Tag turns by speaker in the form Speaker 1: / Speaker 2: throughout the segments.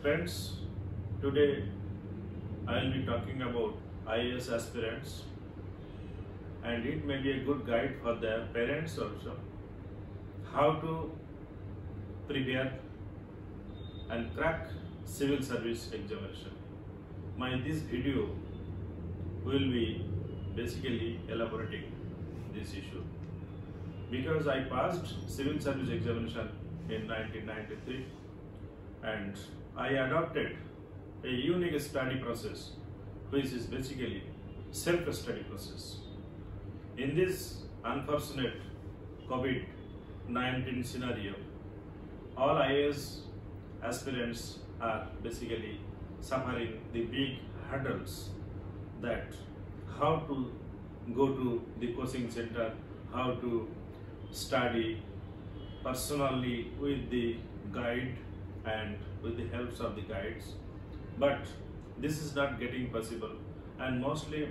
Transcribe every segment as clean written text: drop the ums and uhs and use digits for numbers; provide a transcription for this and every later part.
Speaker 1: Friends, today I will be talking about IAS aspirants, and it may be a good guide for their parents also how to prepare and crack civil service examination. This video will be basically elaborating this issue because I passed civil service examination in 1993 and I adopted a unique study process which is basically self-study process. In this unfortunate COVID-19 scenario, all IAS aspirants are basically suffering the big hurdles that how to go to the coaching center, how to study personally with the guide and with the helps of the guides, but this is not getting possible, and mostly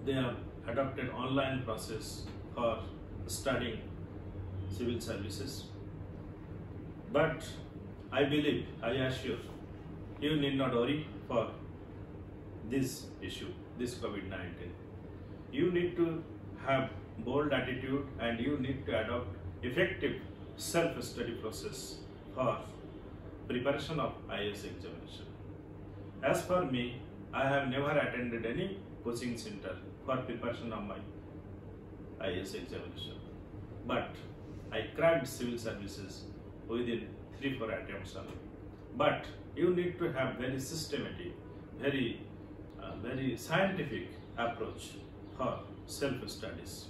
Speaker 1: they have adopted online process for studying civil services. But I believe, I assure, you need not worry for this issue, this COVID-19. You need to have bold attitude and you need to adopt effective self-study process for preparation of IAS examination. As for me, I have never attended any coaching center for preparation of my IAS examination, but I cracked civil services within 3-4 attempts only. But you need to have very systematic, very scientific approach for self-studies.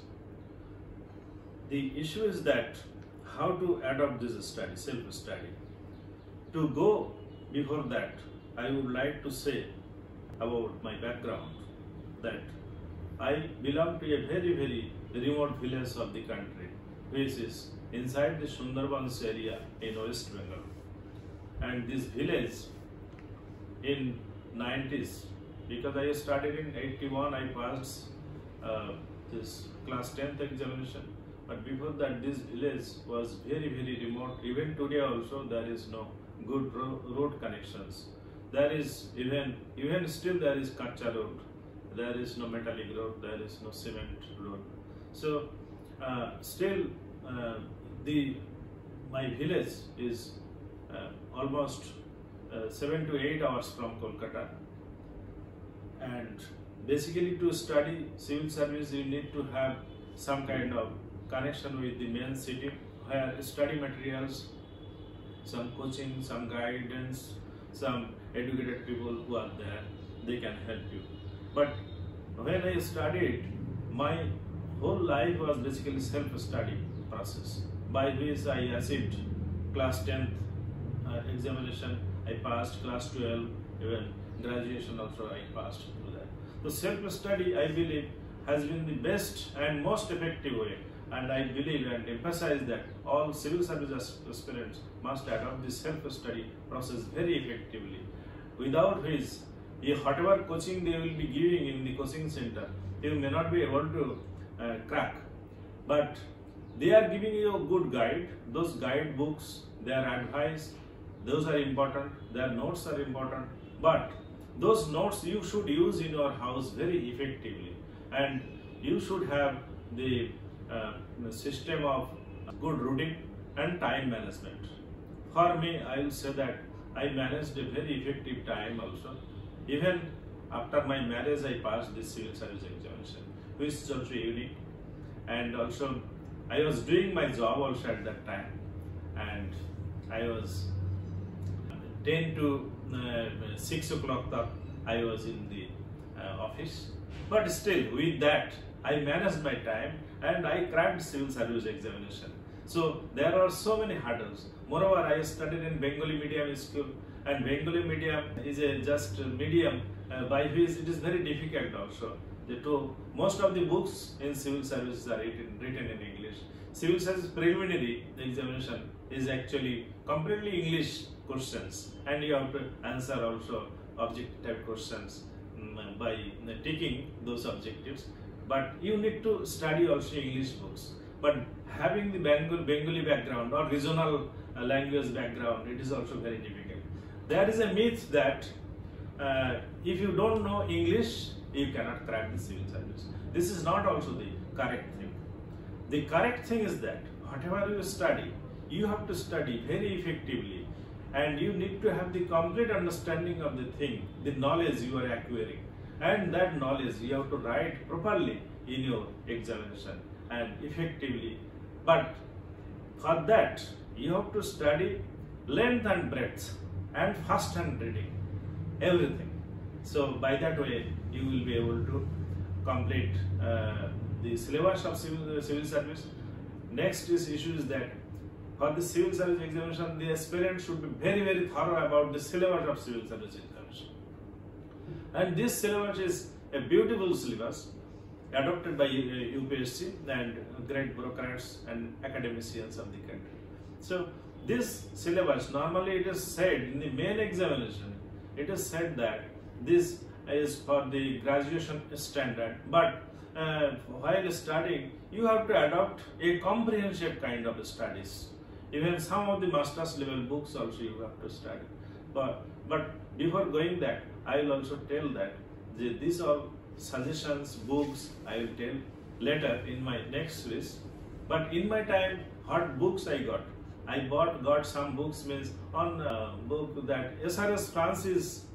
Speaker 1: The issue is that how to adopt this study, self-study. To go before that, I would like to say about my background that I belong to a very remote village of the country, which is inside the Sundarbans area in West Bengal. And this village in 90s, because I started in 81, I passed this class 10th examination. But before that, this village was very remote. Even today also there is no good road connections. There is even still there is Kacha road. There is no metallic road. There is no cement road. So still my village is almost 7 to 8 hours from Kolkata. And basically to study civil service, you need to have some kind of connection with the main city where study materials, some coaching, some guidance, some educated people who are there, they can help you. But when I studied, my whole life was basically self-study process, by which I achieved class 10th examination, I passed class 12, even graduation also I passed through that. So self-study, I believe, has been the best and most effective way, and I believe and emphasize that all civil service aspirants must adopt this self-study process very effectively, without which whatever coaching they will be giving in the coaching center, they may not be able to crack. But they are giving you a good guide. Those guide books, their advice, those are important, their notes are important, but those notes you should use in your house very effectively, and you should have the system of good routine and time management. For me, I will say that I managed a very effective time also. Even after my marriage, I passed this civil service examination, which is also unique. And also, I was doing my job also at that time, and I was 10 to 6 o'clock I was in the office. But still, with that, I managed my time and I cracked civil service examination. So there are so many hurdles. Moreover, I studied in Bengali medium school, and Bengali medium is a just medium by which it is very difficult also. Most of the books in civil services are written in English. Civil service preliminary examination is actually completely English questions, and you have to answer also objective type questions by taking those objectives. But you need to study also English books. But having the Bengali background or regional language background, it is also very difficult. there is a myth that if you don't know English, you cannot crack the civil service. This is not also the correct thing. The correct thing is that whatever you study, you have to study very effectively, and you need to have the complete understanding of the thing, the knowledge you are acquiring, and that knowledge you have to write properly in your examination and effectively. But for that, you have to study length and breadth and fast hand reading, everything. So by that way, you will be able to complete the syllabus of civil service. Next issue is that for the civil service examination, the aspirant should be very thorough about the syllabus of civil service examination. And this syllabus is a beautiful syllabus adopted by UPSC and great bureaucrats and academicians of the country. So this syllabus, normally it is said in the main examination, it is said that this is for the graduation standard, but while studying, you have to adopt a comprehensive kind of studies. Even some of the master's level books also you have to study. But before going that, I will also tell that these are suggestions, books I will tell later in my next list. But in my time, what books I got? I got some books, means on book that SRS Francis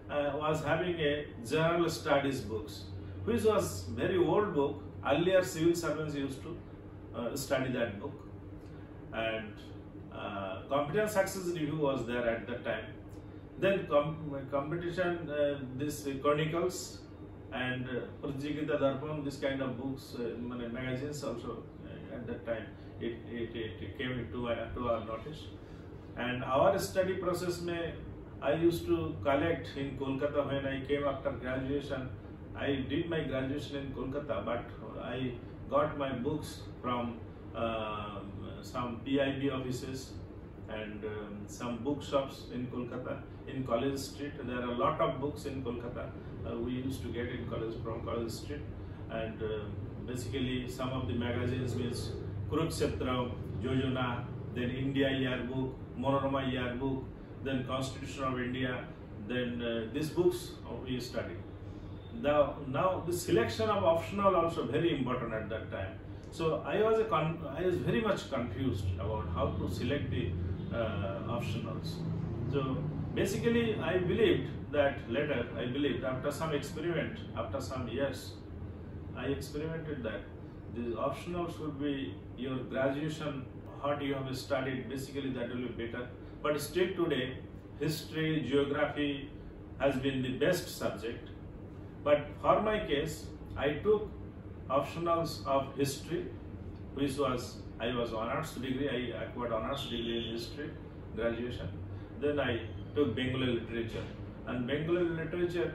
Speaker 1: was having a general studies books, which was very old book. Earlier civil servants used to study that book. And competence success review was there at that time. Then competition, this chronicles and Pratyogita Darpan, this kind of books, magazines also at that time it came to our notice. And our study process I used to collect in Kolkata when I came after graduation. I did my graduation in Kolkata, but I got my books from some PIB offices and some bookshops in Kolkata. In College Street, there are a lot of books in Kolkata. We used to get from College Street, and basically some of the magazines means Kurukshetra, Jojona, then India Yearbook, Monorama Yearbook, then Constitution of India, then these books we studied. Now the selection of optional also very important at that time. So I was very much confused about how to select the optionals. So basically I believed that later, after some experiment, after some years, I experimented that the optionals would be your graduation, what you have studied, basically that will be better. But still today, history, geography has been the best subject. But for my case, I took optionals of history, which was, I was honors degree, I acquired honors degree in history, graduation. Then I took Bengali literature. And Bengali literature,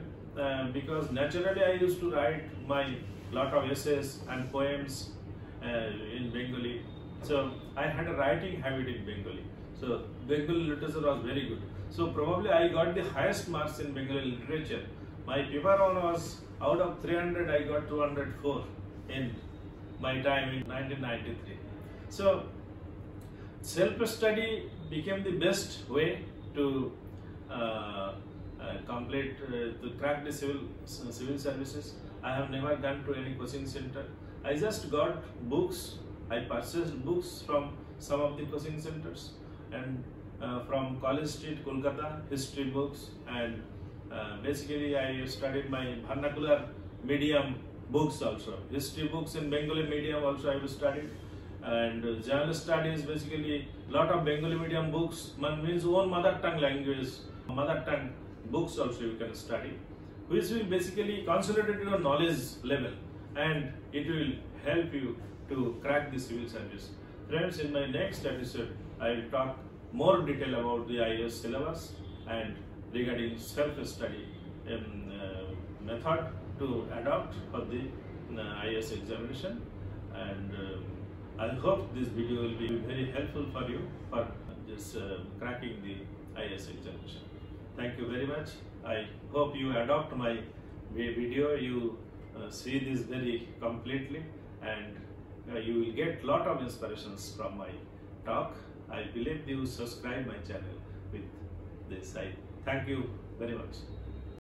Speaker 1: because naturally I used to write my lot of essays and poems in Bengali. So I had a writing habit in Bengali. So Bengali literature was very good. So probably I got the highest marks in Bengali literature. My paper one was, out of 300, I got 204 in my time in 1993. So self-study became the best way to to crack the civil services. I have never gone to any coaching center. I just got books. I purchased books from some of the coaching centers, and from College Street, Kolkata, history books, and basically I studied my vernacular medium books also. History books in Bengali medium also I studied, and general studies, basically lot of Bengali medium books, means own mother tongue language, mother tongue books also you can study, which will basically consolidate your knowledge level, and it will help you to crack the civil service. Friends, in my next episode, I will talk more detail about the IAS syllabus and regarding self-study method to adopt for the IAS examination. And I hope this video will be very helpful for you for just cracking the IAS examination. Thank you very much. I hope you adopt my video, you see this very completely, and you will get lot of inspirations from my talk. I believe you subscribe my channel with this. I thank you very much.